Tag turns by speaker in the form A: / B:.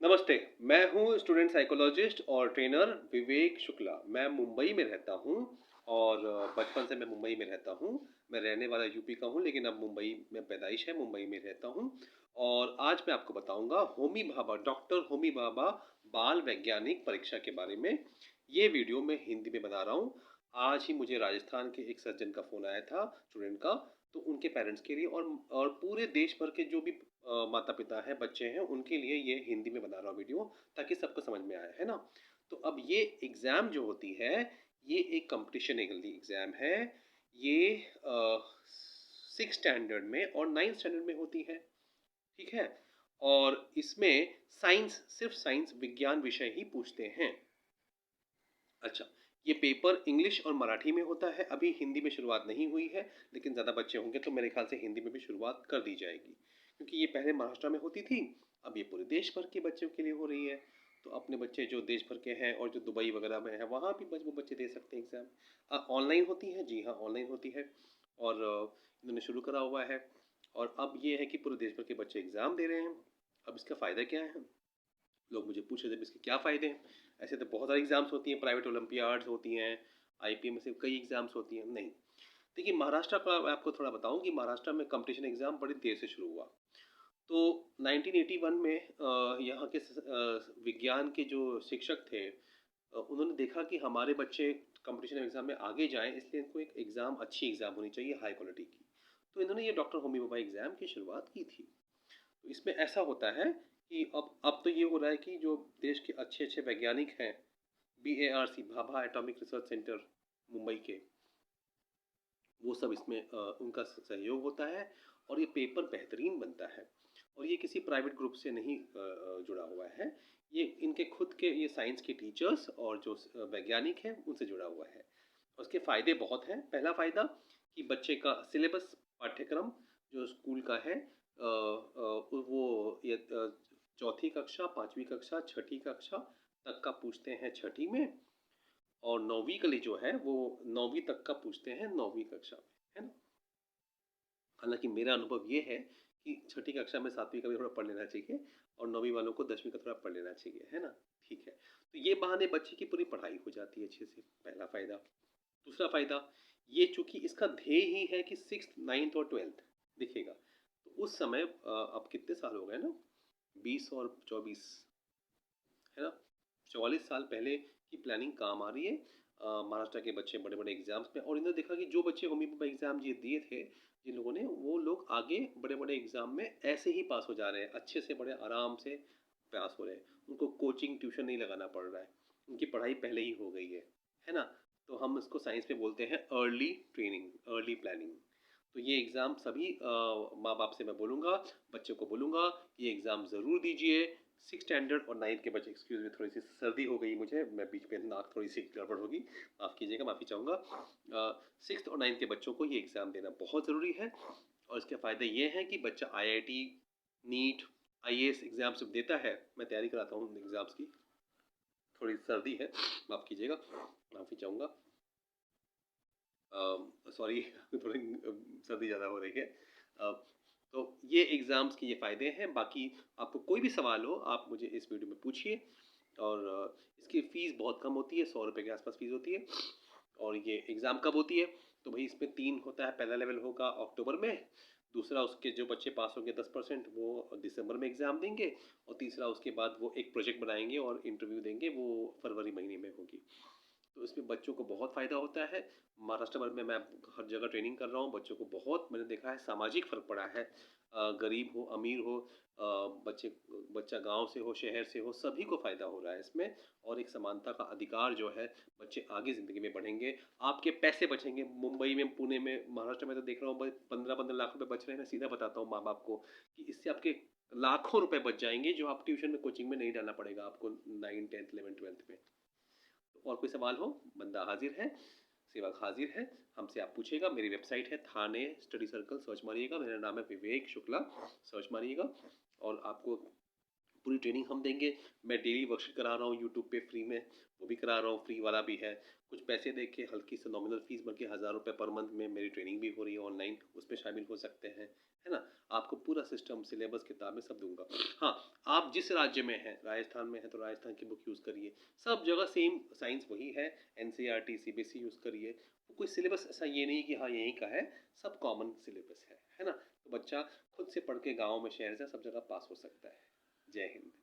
A: नमस्ते, मैं हूँ स्टूडेंट साइकोलॉजिस्ट और ट्रेनर विवेक शुक्ला। मैं मुंबई में रहता हूँ और बचपन से मैं मुंबई में रहता हूँ। मैं रहने वाला यूपी का हूँ लेकिन अब मुंबई में पैदाइश है, मुंबई में रहता हूँ। और आज मैं आपको बताऊँगा होमी भाभा, डॉक्टर होमी भाभा बाल वैज्ञानिक परीक्षा के बारे में। ये वीडियो मैं हिंदी में बना रहा हूँ। आज ही मुझे राजस्थान के एक सर्जन का फ़ोन आया था, स्टूडेंट का, तो उनके पेरेंट्स के लिए और पूरे देश भर के जो भी माता पिता हैं, बच्चे हैं, उनके लिए ये हिंदी में बना रहा हूँ वीडियो, ताकि सबको समझ में आए, है ना? तो अब ये एग्ज़ाम जो होती है, ये एक कंपटीशन एग्ज़ाम है। ये 6 स्टैंडर्ड में और 9th स्टैंडर्ड में होती है, ठीक है? और इसमें साइंस, सिर्फ साइंस, विज्ञान विषय ही पूछते हैं। अच्छा, ये पेपर इंग्लिश और मराठी में होता है। अभी हिंदी में शुरुआत नहीं हुई है, लेकिन ज़्यादा बच्चे होंगे तो मेरे ख्याल से हिंदी में भी शुरुआत कर दी जाएगी, क्योंकि ये पहले महाराष्ट्र में होती थी, अब ये पूरे देश भर के बच्चों के लिए हो रही है। तो अपने बच्चे जो देश भर के हैं और जो दुबई वगैरह में हैं, वहाँ भी वो बच्चे दे सकते हैं एग्ज़ाम। ऑनलाइन होती है, जी हाँ, ऑनलाइन होती है। और इन्होंने शुरू करा हुआ है। और अब ये है कि पूरे देश भर के बच्चे एग्ज़ाम दे रहे हैं। अब इसका फ़ायदा क्या है? लोग मुझे पूछ रहे थे इसके क्या फ़ायदे हैं। ऐसे तो बहुत सारी एग्ज़ाम्स होती हैं, प्राइवेट ओलंपियाड्स होती हैं, आईपीएम में से कई एग्ज़ाम्स होती हैं। नहीं, देखिए महाराष्ट्र का मैं आपको थोड़ा बताऊं कि महाराष्ट्र में कंपटीशन एग्ज़ाम बड़ी देर से शुरू हुआ। तो 1981 में यहाँ के विज्ञान के जो शिक्षक थे, उन्होंने देखा कि हमारे बच्चे कंपटीशन एग्ज़ाम में आगे जाएं, इसलिए इनको एक एग्ज़ाम, अच्छी एग्ज़ाम होनी चाहिए, हाई क्वालिटी की। तो इन्होंने ये डॉक्टर होमी भाभा एग्ज़ाम की शुरुआत की थी। तो इसमें ऐसा होता है कि अब तो ये हो रहा है कि जो देश के अच्छे अच्छे वैज्ञानिक हैं, BARC, Bhabha atomic research centre, Mumbai के, वो सब इसमें उनका सहयोग होता है और ये पेपर बेहतरीन बनता है। और ये किसी प्राइवेट ग्रुप से नहीं जुड़ा हुआ है। ये इनके खुद के, ये साइंस के टीचर्स और जो वैज्ञानिक हैं, उनसे जुड़ा हुआ है। उसके फ़ायदे बहुत हैं। पहला फ़ायदा कि बच्चे का सिलेबस, पाठ्यक्रम जो स्कूल का है, वो ये चौथी कक्षा, पाँचवीं कक्षा, छठी कक्षा तक का पूछते हैं छठी में, और नौवीं के लिए जो है वो नौवीं तक का पूछते हैं नौवीं कक्षा में, है ना? हालांकि मेरा अनुभव ये है कि छठी कक्षा में सातवीं का भी थोड़ा पढ़ लेना चाहिए और नौवीं वालों को दसवीं का थोड़ा पढ़ लेना चाहिए, है ना? ठीक है। तो ये बहाने बच्चे की पूरी पढ़ाई हो जाती है अच्छे से, पहला फ़ायदा। दूसरा फ़ायदा, ये चूंकि इसका ध्येय ही है कि 6th, 9th और 12th दिखेगा, तो उस समय अब कितने साल हो गए ना, 20 और 24, है ना, 44 साल पहले की प्लानिंग काम आ रही है। महाराष्ट्र के बच्चे बड़े बड़े एग्जाम्स में, और इन्होंने देखा कि जो बच्चे होमी भाभा एग्जाम ये दिए थे, जिन लोगों ने, वो लोग आगे बड़े बड़े एग्जाम में ऐसे ही पास हो जा रहे हैं, अच्छे से, बड़े आराम से पास हो रहे हैं। उनको कोचिंग ट्यूशन नहीं लगाना पड़ रहा है, उनकी पढ़ाई पहले ही हो गई है ना? तो हम इसको साइंस में बोलते हैं अर्ली ट्रेनिंग, अर्ली प्लानिंग। तो ये एग्ज़ाम सभी माँ बाप से मैं बोलूँगा, बच्चों को बोलूँगा, ये एग्ज़ाम ज़रूर दीजिए। 6 स्टैंडर्ड और 9th के बच्चे, एक्सक्यूज़ मी, थोड़ी सी सर्दी हो गई मुझे, मैं बीच में नाक थोड़ी सी गड़बड़ होगी, माफ़ कीजिएगा, माफ़ी चाहूँगा। 6th और 9th के बच्चों को ये एग्ज़ाम देना बहुत ज़रूरी है। और इसके फ़ायदे ये हैं कि बच्चा IIT, नीट, IAS एग्ज़ाम सब देता है। मैं तैयारी कराता हूँ एग्ज़ाम्स की। थोड़ी सर्दी है, माफ़ कीजिएगा, माफ़ी चाहूँगा। सॉरी थोड़ी सर्दी ज़्यादा हो रही है। तो ये एग्ज़ाम्स के ये फ़ायदे हैं। बाकी आपको कोई भी सवाल हो, आप मुझे इस वीडियो में पूछिए। और इसकी फ़ीस बहुत कम होती है, 100 रुपये के आसपास फ़ीस होती है। और ये एग्ज़ाम कब होती है? तो भाई इसमें 3 होता है। पहला लेवल होगा अक्टूबर में, दूसरा उसके जो बच्चे पास होंगे 10% वो दिसंबर में एग्ज़ाम देंगे, और तीसरा उसके बाद वो एक प्रोजेक्ट बनाएंगे और इंटरव्यू देंगे, वो फरवरी महीने में होगी। तो इसमें बच्चों को बहुत फ़ायदा होता है। महाराष्ट्र भर में मैं हर जगह ट्रेनिंग कर रहा हूँ, बच्चों को बहुत मैंने देखा है सामाजिक फ़र्क पड़ा है। गरीब हो, अमीर हो, बच्चे, बच्चा गांव से हो, शहर से हो, सभी को फ़ायदा हो रहा है इसमें। और एक समानता का अधिकार जो है, बच्चे आगे ज़िंदगी में बढ़ेंगे, आपके पैसे बचेंगे। मुंबई में, पुणे में, महाराष्ट्र में तो देख रहा हूँ 15-15 लाख रुपए बच रहे हैं। मैं सीधा बताता हूँ माँ बाप को कि इससे आपके लाखों रुपए बच जाएंगे, जो आप ट्यूशन में, कोचिंग में नहीं डालना पड़ेगा आपको 9, 10, 11, 12th में। और कोई सवाल हो, बंदा हाजिर है, सेवक हाजिर है, हमसे आप पूछेगा। मेरी वेबसाइट है थाने स्टडी सर्कल, सर्च मारिएगा। मेरा नाम है विवेक शुक्ला, सर्च मारिएगा, और आपको पूरी ट्रेनिंग हम देंगे। मैं डेली वर्कशीट करा रहा हूँ यूट्यूब पे फ्री में, वो भी करा रहा हूँ, फ्री वाला भी है। कुछ पैसे दे के हल्की से नॉमिनल फीस भर के 1000 रुपये पर मंथ में मेरी ट्रेनिंग भी हो रही है ऑनलाइन, उसमें शामिल हो सकते हैं, है ना। आपको पूरा सिस्टम, सिलेबस, किताबें सब दूंगा। हाँ, आप जिस राज्य में हैं, राजस्थान में है तो राजस्थान की बुक यूज़ करिए, सब जगह सेम साइंस वही है, एनसीईआरटी सीबीएसई यूज़ करिए। कोई सिलेबस ऐसा ये नहीं कि हाँ यहीं का है, सब कॉमन सिलेबस है ना। तो बच्चा खुद से पढ़ के गाँव में, शहर से सब जगह पास हो सकता है। जय हिंद।